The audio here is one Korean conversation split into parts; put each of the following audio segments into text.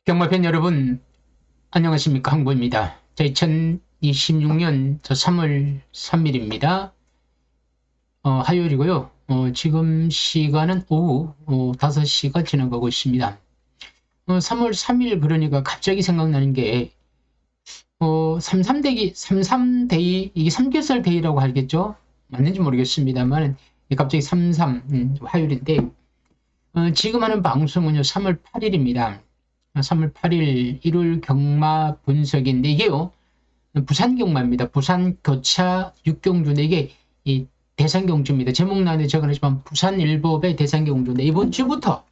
경마팬 여러분, 안녕하십니까. 항구입니다. 2026년 3월 3일입니다. 화요일이고요. 지금 시간은 오후 5시가 지나가고 있습니다. 3월 3일 그러니까 갑자기 생각나는 게 33데이, 이게 삼겹살 데이라고 하겠죠? 맞는지 모르겠습니다만 갑자기 33 화요일인데 지금 하는 방송은요 3월 8일입니다. 3월 8일 일요일 경마 분석인데 이게요 부산 경마입니다. 부산 교차 6경주인데 이게 이 대상경주입니다. 제목란에 적어놨지만 부산일보의 대상경주인데 이번 주부터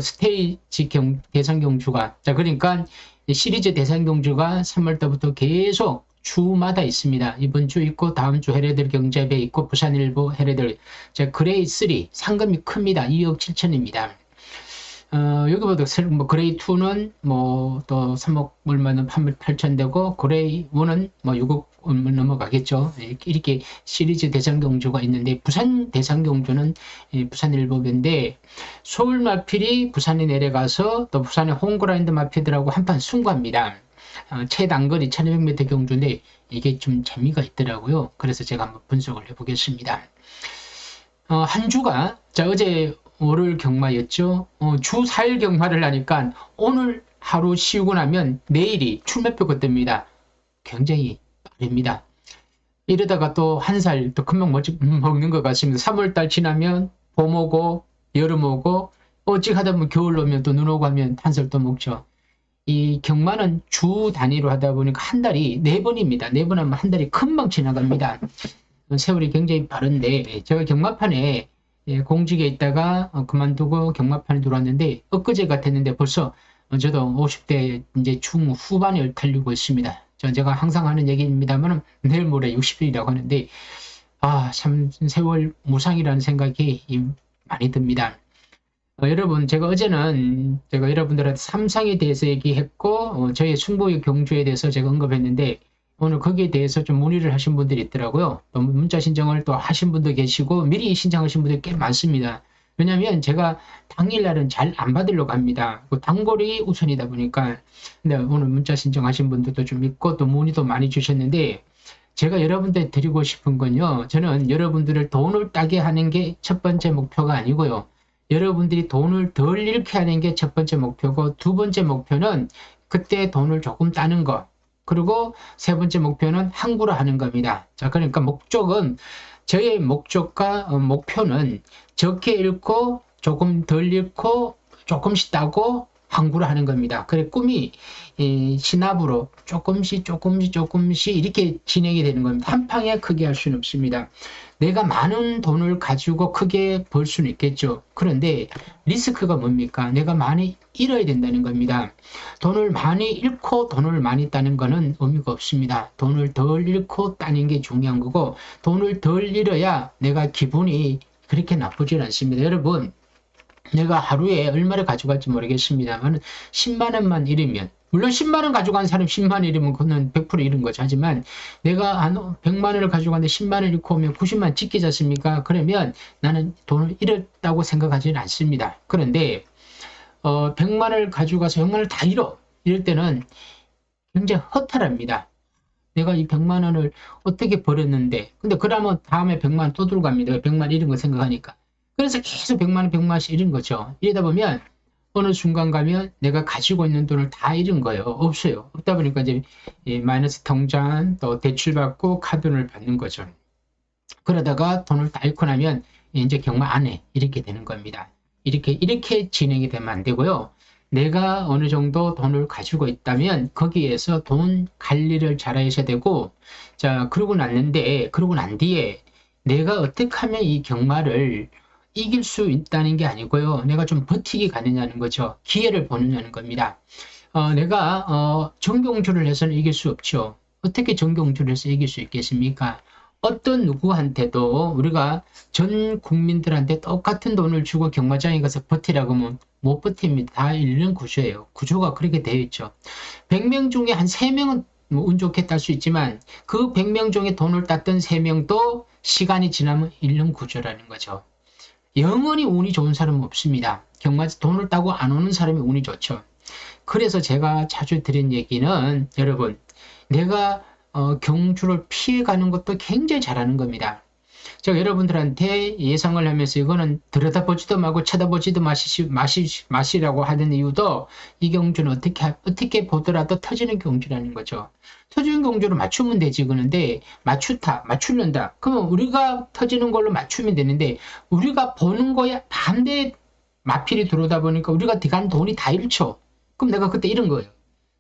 스테이지 대상경주가 그러니까 시리즈 대상경주가 3월달부터 계속 주마다 있습니다. 이번 주 있고 다음 주 해례들 경제배 있고 부산일보 해례들 그레이 3 상금이 큽니다. 2억 7천입니다. 여기보다 그레이 2는 또 3억 얼마는 8천 되고 그레이 1은 6억 넘어가겠죠. 이렇게 시리즈 대상경주가 있는데 부산 대상경주는 부산일보인데 서울 마필이 부산에 내려가서 또 부산의 홍그라인드 마필들하고 한판 승부합니다. 최단거리 1200m 경주인데 이게 좀 재미가 있더라고요. 그래서 제가 한번 분석을 해보겠습니다. 한 주가 어제 월요일 경마였죠. 주 4일 경마를 하니까 오늘 하루 쉬고 나면 내일이 출마표가 뜹니다. 굉장히 빠릅니다. 이러다가 또 한 살 더 금방 먹는 것 같습니다. 3월달 지나면 봄 오고 여름 오고 어찌 하다 보면 겨울 오면 또 눈 오고 하면 한 살 또 먹죠. 이 경마는 주 단위로 하다 보니까 한 달이 4번입니다. 4번 하면 한 달이 금방 지나갑니다. 세월이 굉장히 빠른데 제가 경마판에 공직에 있다가 그만두고 경마판에 들어왔는데 엊그제 같았는데 벌써 저도 50대 이제 중후반을 달리고 있습니다. 제가 항상 하는 얘기입니다만 내일 모레 60일이라고 하는데 참 세월 무상이라는 생각이 많이 듭니다. 여러분 제가 어제는 여러분들한테 삼상에 대해서 얘기했고 저의 승부의 경주에 대해서 제가 언급했는데 오늘 거기에 대해서 좀 문의를 하신 분들이 있더라고요. 또 문자 신청을 또 하신 분도 계시고 미리 신청하신 분들이 꽤 많습니다. 왜냐하면 제가 당일날은 잘 안 받으려고 합니다. 단골이 우선이다 보니까. 근데 오늘 문자 신청하신 분들도 좀 있고 또 문의도 많이 주셨는데 제가 여러분들 드리고 싶은 건요. 저는 여러분들을 돈을 따게 하는 게 첫 번째 목표가 아니고요. 여러분들이 돈을 덜 잃게 하는 게 첫 번째 목표고 두 번째 목표는 그때 돈을 조금 따는 거. 그리고 세 번째 목표는 항구로 하는 겁니다. 그러니까 저의 목적과 목표는 적게 잃고 조금 덜 잃고 조금씩 따고 항구로 하는 겁니다. 그래 꿈이 시납으로 조금씩 이렇게 진행이 되는 겁니다. 한 방에 크게 할 수는 없습니다. 내가 많은 돈을 가지고 크게 벌 수는 있겠죠. 그런데 리스크가 뭡니까? 내가 많이 잃어야 된다는 겁니다. 돈을 많이 잃고 돈을 많이 따는 거는 의미가 없습니다. 돈을 덜 잃고 따는 게 중요한 거고 돈을 덜 잃어야 내가 기분이 그렇게 나쁘진 않습니다. 여러분 내가 하루에 얼마를 가져갈지 모르겠습니다만 10만 원만 잃으면 물론 10만 원 가져간 사람 10만 원 잃으면 그건 100% 잃은 거죠. 하지만 내가 한 100만 원을 가져갔는데 10만 원 잃고 오면 90만 원 찍히지 않습니까? 그러면 나는 돈을 잃었다고 생각하지는 않습니다. 그런데 100만 원을 가져가서 100만 원을 다 이럴 때는 굉장히 허탈합니다. 내가 이 100만 원을 어떻게 벌었는데 근데 그러면 다음에 100만 원 또 들고 갑니다. 100만 원 잃은 거 생각하니까. 그래서 계속 100만 원씩 잃은 거죠. 이러다 보면 어느 순간 가면 내가 가지고 있는 돈을 다 잃은 거예요. 없어요. 없다 보니까 이제 마이너스 통장 또 대출받고 카드를 받는 거죠. 그러다가 돈을 다 잃고 나면 이제 경마 안 해. 이렇게 되는 겁니다. 이렇게 진행이 되면 안 되고요. 내가 어느 정도 돈을 가지고 있다면 거기에서 돈 관리를 잘 하셔야 되고 그러고 난 뒤에 내가 어떻게 하면 이 경마를 이길 수 있다는 게 아니고요. 내가 좀 버티기 가느냐는 거죠. 기회를 보느냐는 겁니다. 내가 정경주를 해서는 이길 수 없죠. 어떻게 정경주를 해서 이길 수 있겠습니까? 어떤 누구한테도 우리가 전 국민들한테 똑같은 돈을 주고 경마장에 가서 버티라고 하면 못 버팁니다. 다 잃는 구조예요. 구조가 그렇게 되어 있죠. 100명 중에 한 3명은 운 좋게 딸 수 있지만 그 100명 중에 돈을 땄던 3명도 시간이 지나면 잃는 구조라는 거죠. 영원히 운이 좋은 사람은 없습니다. 경마에서 돈을 따고 안 오는 사람이 운이 좋죠. 그래서 제가 자주 드린 얘기는 여러분 내가 경주를 피해가는 것도 굉장히 잘하는 겁니다. 제가 여러분들한테 예상을 하면서 이거는 들여다보지도 말고 쳐다보지도 마시라고 하는 이유도 이 경주는 어떻게 보더라도 터지는 경주라는 거죠. 터지는 경주를 맞추면 되지 그런데 맞추는다. 그러면 우리가 터지는 걸로 맞추면 되는데 우리가 보는 거에 반대 마필이 들어오다 보니까 우리가 들어간 돈이 다 잃죠. 그럼 내가 그때 잃은 거예요.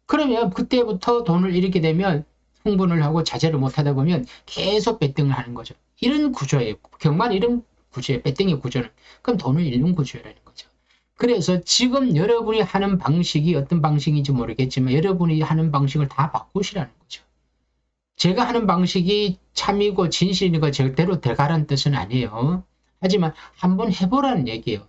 그러면 그때부터 돈을 잃게 되면 흥분을 하고 자제를 못하다 보면 계속 배팅을 하는 거죠. 이런 구조예요. 경만 이런 구조예요. 배팅의 구조는. 그럼 돈을 잃는 구조라는 거죠. 그래서 지금 여러분이 하는 방식이 어떤 방식인지 모르겠지만 여러분이 하는 방식을 다 바꾸시라는 거죠. 제가 하는 방식이 참이고 진실이고 절대로 들어가라는 뜻은 아니에요. 하지만 한번 해보라는 얘기예요.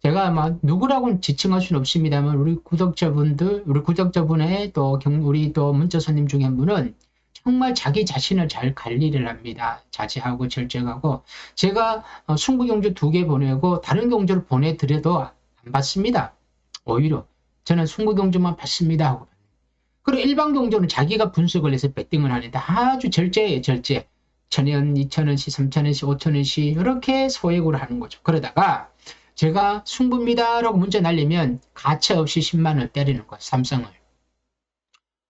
제가 막 누구라고는 지칭할 수는 없습니다만 우리 구독자분의 또 우리 또 문자 손님 중에 한 분은 정말 자기 자신을 잘 관리를 합니다. 자제하고 절제하고 제가 승부 경주 2개 보내고 다른 경주를 보내드려도 안 받습니다. 오히려 저는 승부 경주만 받습니다 하고 그리고 일반 경주는 자기가 분석을 해서 배팅을 하는데 아주 절제예요. 절제. 1,000원, 2,000원씩, 3,000원씩, 5,000원씩 이렇게 소액으로 하는 거죠. 그러다가 제가 승부입니다 라고 문자 날리면 가차없이 10만원을 때리는 거예요. 삼성을.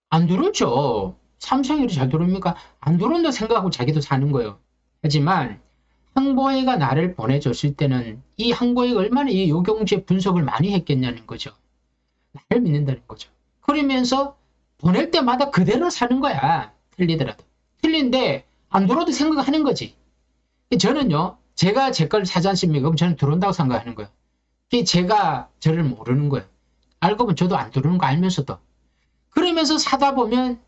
안 들어오죠. 삼성이 잘 들어옵니까? 안 들어온다 생각하고 자기도 사는 거예요. 하지만 항보회가 나를 보내줬을 때는 이 항보회가 얼마나 이 요경주의 분석을 많이 했겠냐는 거죠. 나를 믿는다는 거죠. 그러면서 보낼 때마다 그대로 사는 거야. 틀리더라도. 틀린데 안 들어도 생각하는 거지. 저는요. 제가 제 걸 사지 않습니까? 그럼 저는 들어온다고 생각하는 거예요. 제가 저를 모르는 거예요. 알고 보면 저도 안 들어오는 거 알면서도. 그러면서 사다 보면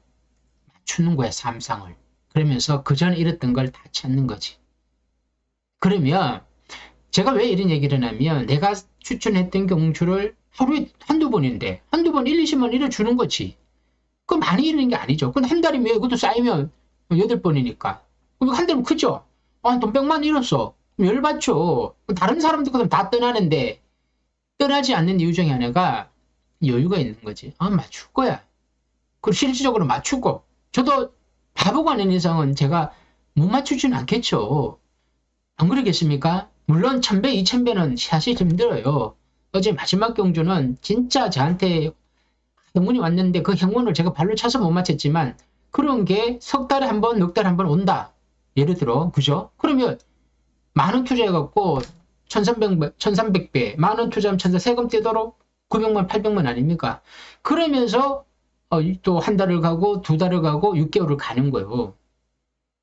맞추는 거야, 삼상을. 그러면서 그전에 잃었던 걸 다 찾는 거지. 그러면 제가 왜 이런 얘기를 하냐면 내가 추천했던 경주를 하루에 한두 번인데 한두 번 1, 20만 잃어주는 거지. 그럼 많이 잃는 게 아니죠. 근데 한 달이면 그것도 쌓이면 8번이니까. 그럼 한 달이면 크죠? 돈 100만 잃었어. 열받죠. 다른 사람들 다 떠나는데 떠나지 않는 이유 중에 하나가 여유가 있는 거지. 맞출 거야. 그리고 실질적으로 맞추고 저도 바보가 아닌 이상은 제가 못 맞추지는 않겠죠. 안 그러겠습니까? 물론 1,000배, 2,000배는 사실 힘들어요. 어제 마지막 경주는 진짜 저한테 행운이 왔는데 그 행운을 제가 발로 차서 못 맞췄지만 그런 게 석 달에 한 번, 넉 달에 한 번 온다. 예를 들어, 그죠? 그러면 만원 투자해갖고 1,300배, 만원 투자하면 세금 떼도록 900만, 800만 아닙니까? 그러면서 또 한 달을 가고 2달을 가고 6개월을 가는 거예요.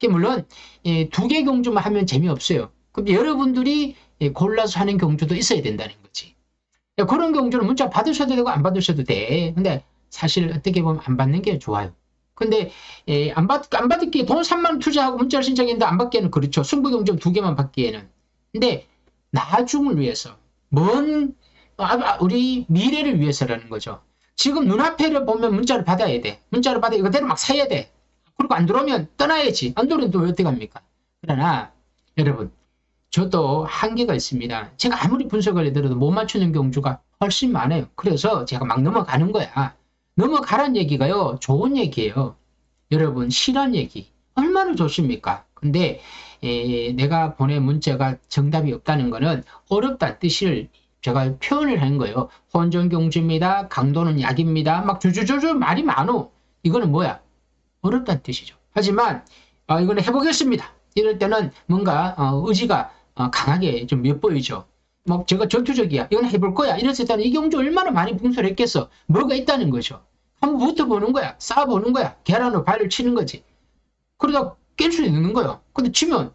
물론 2개 경주만 하면 재미없어요. 그럼 여러분들이 골라서 하는 경주도 있어야 된다는 거지. 그런 경주는 문자 받으셔도 되고 안 받으셔도 돼. 근데 사실 어떻게 보면 안 받는 게 좋아요. 근데 안 받을게 돈 3만 원 투자하고 문자를 신청했는데 안 받기에는 그렇죠. 승부 경주 2개만 받기에는. 근데 나중을 위해서 우리 미래를 위해서라는 거죠. 지금 눈앞에를 보면 문자를 받아야 돼. 문자를 받아 이거대로 막 사야 돼. 그리고 안 들어오면 떠나야지. 안 들어오면 또 어떻게 합니까? 그러나 여러분 저도 한계가 있습니다. 제가 아무리 분석을 해드려도 못 맞추는 경주가 훨씬 많아요. 그래서 제가 막 넘어가는 거야. 넘어가란 얘기가요. 좋은 얘기예요. 여러분 싫은 얘기 얼마나 좋습니까? 근데 내가 보낸 문자가 정답이 없다는 거는 어렵다는 뜻을 제가 표현을 한 거예요. 혼전경주입니다. 강도는 약입니다. 막 주주주주 말이 많어. 이거는 뭐야? 어렵다는 뜻이죠. 하지만 이거는 해보겠습니다. 이럴 때는 뭔가 의지가 강하게 좀 엿보이죠. 막 제가 전투적이야. 이건 해볼 거야. 이랬을 때는 이 경주 얼마나 많이 분석했겠어. 뭐가 있다는 거죠. 한번 붙어보는 거야. 쌓아보는 거야. 계란으로 발을 치는 거지. 그러다 깰 수 있는 거예요. 근데 치면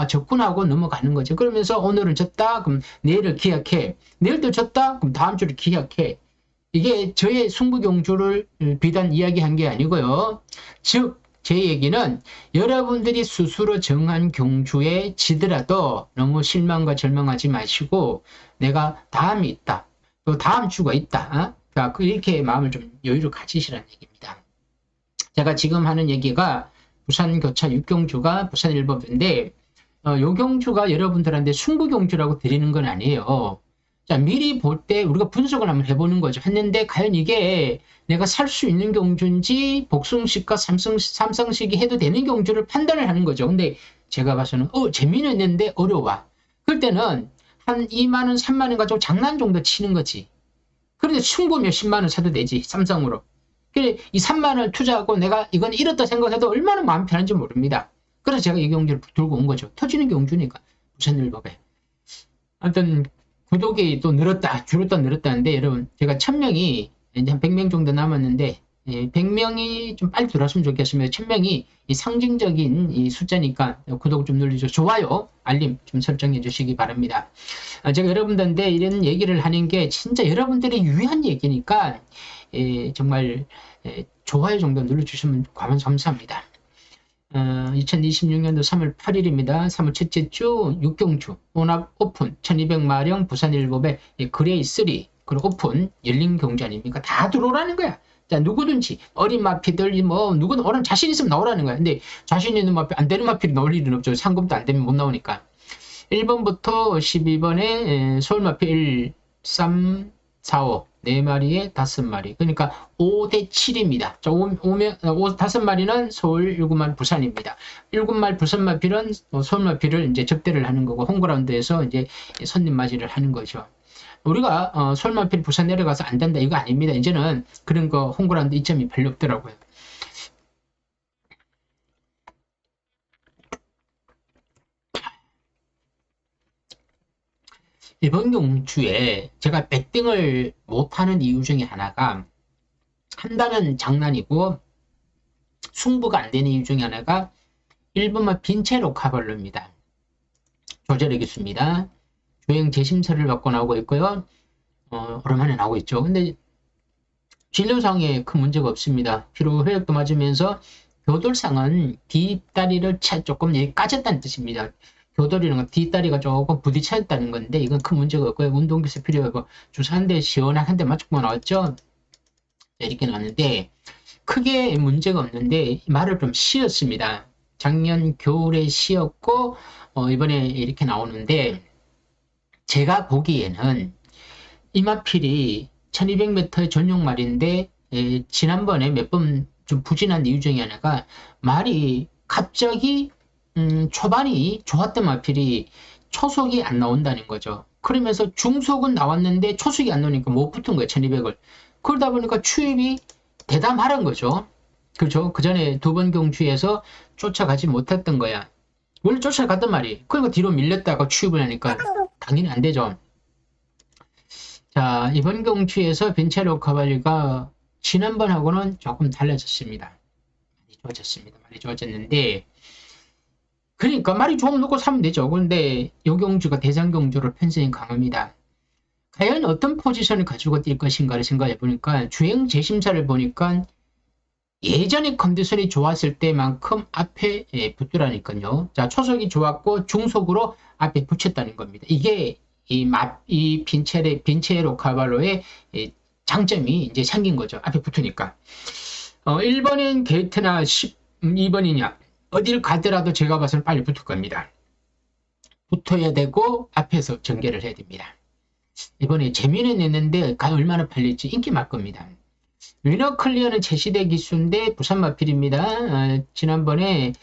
접근하고 넘어가는 거죠. 그러면서 오늘은 졌다. 그럼 내일을 기약해. 내일도 졌다. 그럼 다음 주를 기약해. 이게 저의 승부 경주를 비단 이야기한 게 아니고요. 즉 제 얘기는 여러분들이 스스로 정한 경주에 지더라도 너무 실망과 절망하지 마시고 내가 다음이 있다. 또 다음 주가 있다. 그러니까 이렇게 마음을 좀 여유를 가지시라는 얘기입니다. 제가 지금 하는 얘기가 부산 교차 6경주가 부산 1법인데 요 경주가 여러분들한테 승부경주라고 드리는 건 아니에요. 자, 미리 볼 때 우리가 분석을 한번 해보는 거죠. 했는데 과연 이게 내가 살 수 있는 경주인지 복승식과 삼성식이 해도 되는 경주를 판단을 하는 거죠. 근데 제가 봐서는 재미있는데 어려워. 그럴 때는 한 2만 원, 3만 원 가지고 장난 정도 치는 거지. 그런데 승부 몇십만 원 사도 되지. 삼성으로. 그래 이 3만 원 투자하고 내가 이건 잃었다 생각해도 얼마나 마음 편한지 모릅니다. 그래서 제가 이 경주를 들고 온 거죠. 터지는 경주니까 부산일법에. 아무튼 구독이 또 줄었다 늘었다는데 여러분 제가 1000명이 이제 한 100명 정도 남았는데 100명이 좀 빨리 들어왔으면 좋겠습니다. 1000명이 이 상징적인 이 숫자니까 구독 좀 눌러주시고 좋아요, 알림 좀 설정해 주시기 바랍니다. 제가 여러분들한테 이런 얘기를 하는 게 진짜 여러분들이 유의한 얘기니까 정말 좋아요 정도 눌러주시면 감사합니다. 2026년도 3월 8일입니다. 3월 첫째 주 6경주 혼합 오픈 1200마령 부산일법의 그레이 3 그리고 오픈 열린 경주 아닙니까? 다 들어오라는 거야. 자, 누구든지 어린 마피들 누구든 오늘 자신 있으면 나오라는 거야. 근데 자신 있는 마피 안 되는 마피를 나올 일은 없죠. 상금도 안 되면 못 나오니까. 1번부터 12번에 서울 마피 1, 3, 4, 5 4마리에 5마리. 그러니까 5대 7입니다. 자, 5마리는 서울, 7마리 부산입니다. 7마리 부산 마필은 서울 마필을 이제 접대를 하는 거고, 홈그라운드에서 이제 손님 맞이를 하는 거죠. 우리가 서울 마필 부산 내려가서 안 된다 이거 아닙니다. 이제는 그런 거 홈그라운드 이점이 별로 없더라고요. 이번 경주에 제가 백등을 못하는 이유 중에 하나가 한다는 장난이고 승부가 안 되는 이유 중에 하나가 1번만 빈체로 카벌로입니다. 조절하겠습니다. 조행 재심사를 받고 나오고 있고요. 오랜만에 나오고 있죠. 근데 진료상에 큰 문제가 없습니다. 피로 회복도 맞으면서 교돌상은 뒷다리를 조금 까졌다는 뜻입니다. 교돌이라는 건 뒷다리가 조금 부딪혔다는 건데 이건 큰 문제가 없고요. 운동기술 필요하고 주사 한 대 시원하게 한 대 맞고 나왔죠. 이렇게 나왔는데 크게 문제가 없는데 말을 좀 쉬었습니다. 작년 겨울에 쉬었고 이번에 이렇게 나오는데 제가 보기에는 이마필이 1200m의 전용 말인데 지난번에 몇 번 좀 부진한 이유 중에 하나가 말이 갑자기 초반이 좋았던 마필이 초속이 안 나온다는 거죠. 그러면서 중속은 나왔는데 초속이 안 나오니까 못 붙은 거예요. 1200을. 그러다 보니까 추입이 대담하란 거죠. 그렇죠. 그 전에 두 번 경주에서 쫓아가지 못했던 거야. 원래 쫓아갔단 말이에요. 그러니까 뒤로 밀렸다가 추입을 하니까 당연히 안 되죠. 자, 이번 경주에서 벤체로 카발리가 지난번하고는 조금 달라졌습니다. 많이 좋아졌는데 그러니까 말이 조금 넣고 사면 되죠. 그런데 요 경주가 대장경주로 편성이 강합니다. 과연 어떤 포지션을 가지고 뛸 것인가를 생각해 보니까 주행 재심사를 보니까 예전에 컨디션이 좋았을 때만큼 앞에 붙더라니까요. 자, 초속이 좋았고 중속으로 앞에 붙였다는 겁니다. 이게 이 빈체로 카발로의 장점이 이제 생긴 거죠. 앞에 붙으니까. 1번인 게이트나 12번이냐 어딜 가더라도 제가 봐서는 빨리 붙을 겁니다. 붙어야 되고 앞에서 전개를 해야 됩니다. 이번에 재미는 있는데 얼마나 팔릴지 인기 말 겁니다. 위너 클리어는 제시대 기수인데 부산 마필입니다. 지난번에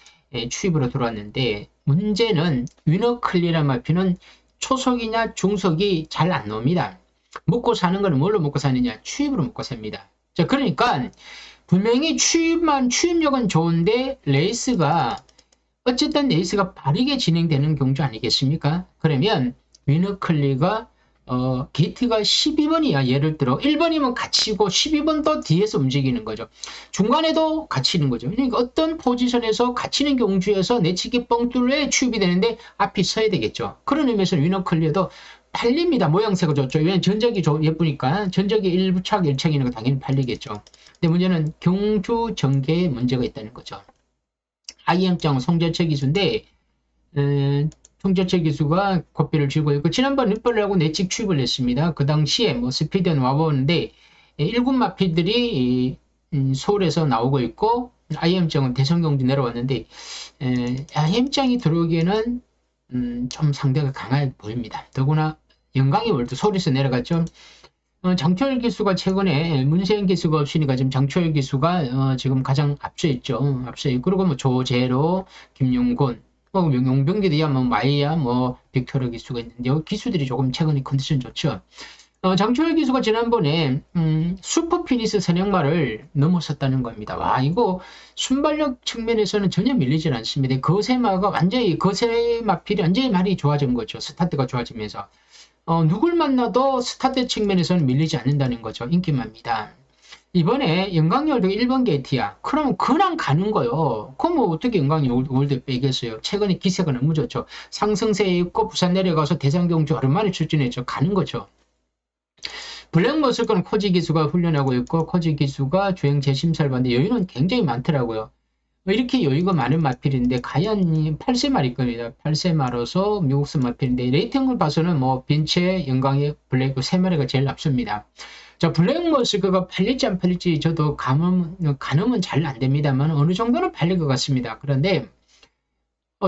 추입으로 들어왔는데 문제는 위너 클리어란 마필은 초속이냐 중속이 잘 안 나옵니다. 먹고 사는 거는 뭘로 먹고 사느냐? 추입으로 먹고 삽니다. 자, 그러니까 분명히 추입력은 좋은데 어쨌든 레이스가 빠르게 진행되는 경주 아니겠습니까? 그러면 위너클리가 게이트가 12번이야. 예를 들어 1번이면 갇히고 12번도 뒤에서 움직이는 거죠. 중간에도 갇히는 거죠. 그러니까 어떤 포지션에서 갇히는 경주에서 내치기 뻥 뚫려야 추입이 되는데 앞이 서야 되겠죠. 그런 의미에서 위너클리어도 팔립니다. 모양새가 좋죠. 왜냐면 전적이 예쁘니까 전적이 1부착 1창이니까 당연히 팔리겠죠. 근데 문제는 경주 전개에 문제가 있다는 거죠. IM장 송재철 기수인데 송재철 기수가 고삐를 쥐고 있고 지난번 윗벌을 하고 내찍 취입을 했습니다. 그 당시에 뭐 스피드는 와보는데 1군 마필들이 서울에서 나오고 있고 IM장은 대성경주 내려왔는데 IM장이 들어오기에는 좀 상대가 강해 보입니다. 더구나 영광의 월드 서울에서 내려갔죠. 장초열 기수가 최근에 문세영 기수가 없으니까 지금 장초열 기수가 지금 가장 앞서 있죠. 앞서 있고 그리고 뭐 조재로, 김용곤, 뭐 용병기도야 뭐 마이야 뭐 빅토르 기수가 있는데 요 기수들이 조금 최근에 컨디션 좋죠. 장초열 기수가 지난번에 슈퍼 피니스 선행마를 넘어섰다는 겁니다. 와 이거 순발력 측면에서는 전혀 밀리질 않습니다. 거세마가 완전히 거세마필이 완전히 말이 좋아진 거죠. 스타트가 좋아지면서. 누굴 만나도 스타트 측면에서는 밀리지 않는다는 거죠. 인기만입니다. 이번에 영광열도 1번 게이트야. 그럼 그냥 가는 거요. 그럼 뭐 어떻게 영광열월드에 빼겠어요. 최근에 기세가 너무 좋죠. 상승세에 있고 부산 내려가서 대장경주 오랜만에 출전했죠. 가는 거죠. 블랙머스크는 코지 기수가 훈련하고 있고 코지 기수가 주행 재심사를 받는데 여유는 굉장히 많더라고요. 이렇게 여유가 많은 마필인데 과연 8세 말일 겁니다. 8세 말로서 미국산 마필인데 레이팅을 봐서는 뭐 빈체, 영광의 블랙 세 마리가 제일 앞섭니다. 자 블랙머스크가 팔릴지 안 팔릴지 저도 가늠은 잘 안 됩니다만 어느 정도는 팔릴 것 같습니다. 그런데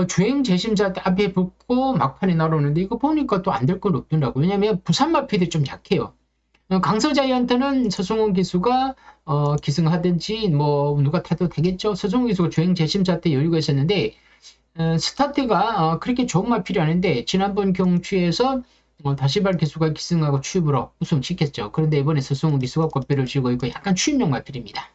주행 재심사 때 앞에 붙고 막판에 날아오는데 이거 보니까 또 안 될 건 없더라고요. 왜냐면 부산 마필이 좀 약해요. 강서자이언트는 서승훈 기수가 기승하든지 뭐 누가 타도 되겠죠. 서승훈 기수가 주행 재심사 때 여유가 있었는데 스타트가 그렇게 좋은 마필이 아닌데 지난번 경주에서 다시발 기수가 기승하고 취입으로 우승시켰죠. 그런데 이번에 서승훈 기수가 꽃배를 쥐고 있고 약간 취입용 마필입니다.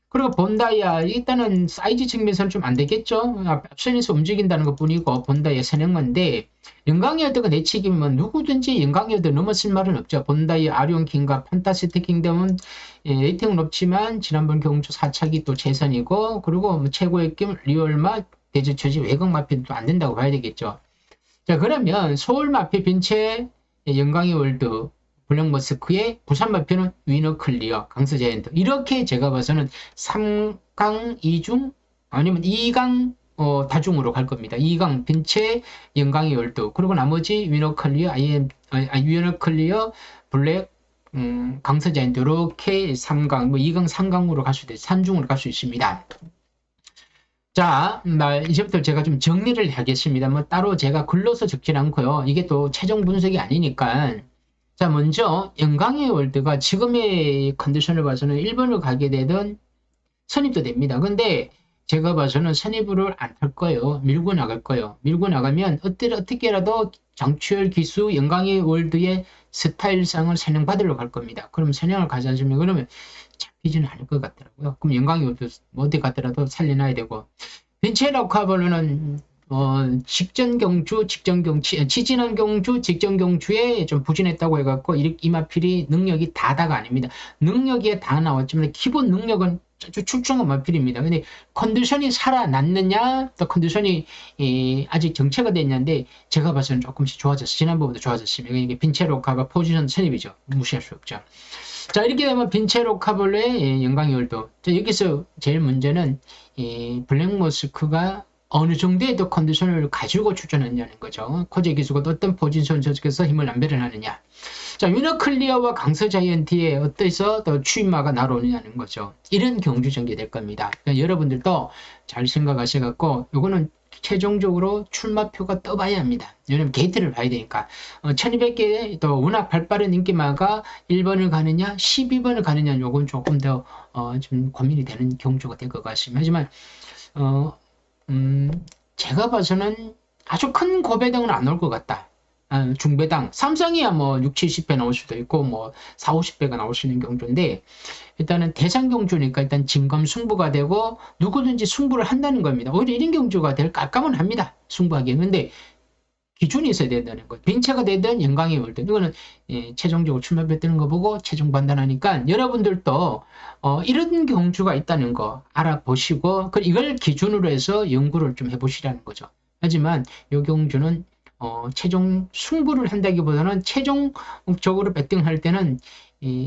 그리고 본다이아 일단은 사이즈 측면에서는 좀 안 되겠죠. 앞선에서 움직인다는 것 뿐이고 본다이아 선행만인데 영광이어드가 내치기면 누구든지 영광이어드 넘었을 말은 없죠. 본다이아 아리온 킹과 판타스틱 킹덤은 레이팅은 높지만 지난번 경주 4차기 또 재선이고 그리고 뭐 최고의 낌 리얼마 대저처지 외곽 마필도 안 된다고 봐야 되겠죠. 자 그러면 서울 마필 빈체 영광의 월드 블랙머스크의 부산 마표는 위너 클리어, 강서자이언트. 이렇게 제가 봐서는 3강 2중 아니면 2강 다중으로 갈 겁니다. 2강 빈체, 영광의 월드. 그리고 나머지 위너 클리어, 위너 클리어, 블랙, 강서자이언트. 이렇게 3강, 뭐 2강, 3강으로 갈 수도 있어요. 3중으로 갈 수 있습니다. 자, 이제부터 제가 좀 정리를 하겠습니다. 뭐 따로 제가 글로서 적진 않고요. 이게 또 최종 분석이 아니니까. 자, 먼저 영광의 월드가 지금의 컨디션을 봐서는 1번을 가게 되든 선입도 됩니다. 근데 제가 봐서는 선입을 안 탈 거예요. 밀고 나갈 거예요. 밀고 나가면 어떻게라도 장추열 기수 영광의 월드의 스타일상을 선행받으러 갈 겁니다. 그럼 선행을 가지 않으면 그러면 잡히지는 않을 것 같더라고요. 그럼 영광의 월드 어디 갔더라도 살려놔야 되고 벤체라 카벌로는 직전 경주, 지지난 경주, 직전 경주에 좀 부진했다고 해갖고, 이 마필이 능력이 다가 아닙니다. 능력이 다 나왔지만, 기본 능력은 아주 출중한 마필입니다. 근데 컨디션이 살아났느냐, 또 컨디션이 아직 정체가 됐냐인데, 제가 봐서는 조금씩 좋아졌어요. 지난번보다 좋아졌습니다. 이게 빈체로카가 포지션 선입이죠. 무시할 수 없죠. 자, 이렇게 되면 빈체로카블의 영광의 월드. 자, 여기서 제일 문제는, 블랙머스크가 어느 정도의 더 컨디션을 가지고 출전했냐는 거죠. 코제 기수가 어떤 포지션 속에서 힘을 남배를 자, 위너 클리어와 강서 자이언티에 어때서 더 추임마가 날아오느냐는 거죠. 이런 경주 전개 될 겁니다. 그러니까 여러분들도 잘 생각하셔갖고, 요거는 최종적으로 출마표가 떠봐야 합니다. 왜냐면 게이트를 봐야 되니까. 1200개 또 워낙 발빠른 인기마가 1번을 가느냐, 12번을 가느냐, 요건 조금 더, 좀 고민이 되는 경주가 될 것 같습니다. 하지만, 제가 봐서는 아주 큰 고배당은 안 올 것 같다. 중배당. 삼성이야 뭐 6, 70배 나올 수도 있고 뭐 4, 50배가 나올 수 있는 경주인데 일단은 대상 경주니까 일단 진검 승부가 되고 누구든지 승부를 한다는 겁니다. 오히려 이런 경주가 될 깜깜은 합니다. 승부하기엔. 근데 기준이 있어야 된다는 거예요. 빈체가 되든 영광이 올 때. 이거는 최종적으로 출마표 뜨는 거 보고 최종 판단하니까 여러분들도 이런 경주가 있다는 거 알아보시고 이걸 기준으로 해서 연구를 좀 해보시라는 거죠. 하지만 이 경주는 최종 승부를 한다기보다는 최종적으로 배팅할 때는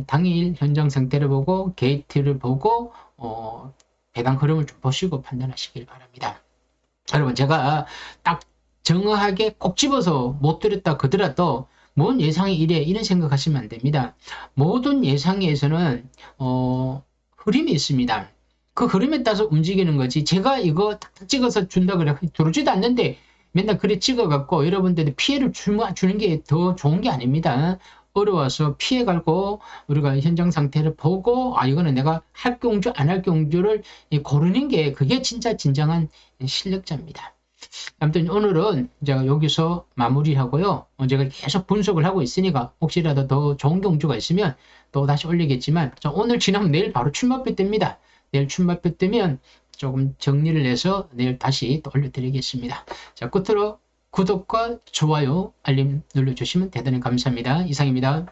당일 현장 상태를 보고 게이트를 보고 배당 흐름을 좀 보시고 판단하시길 바랍니다. 여러분, 제가 딱 정확하게 꼭 집어서 못 드렸다 그더라도 뭔 예상이 이래 이런 생각하시면 안 됩니다. 모든 예상에서는 흐름이 있습니다. 그 흐름에 따라서 움직이는 거지. 제가 이거 탁탁 찍어서 준다 그래 들어오지도 않는데 맨날 그래 찍어갖고 여러분들이 피해를 주는 게 더 좋은 게 아닙니다. 어려워서 피해가고 우리가 현장 상태를 보고 아 이거는 내가 할 경주 안 할 경주를 고르는 게 그게 진짜 진정한 실력자입니다. 아무튼 오늘은 제가 여기서 마무리하고요. 제가 계속 분석을 하고 있으니까 혹시라도 더 좋은 경주가 있으면 또 다시 올리겠지만 오늘 지나면 내일 바로 출마표 뜹니다. 내일 출마표 뜨면 조금 정리를 해서 내일 다시 또 올려드리겠습니다. 자, 끝으로 구독과 좋아요, 알림 눌러주시면 대단히 감사합니다. 이상입니다.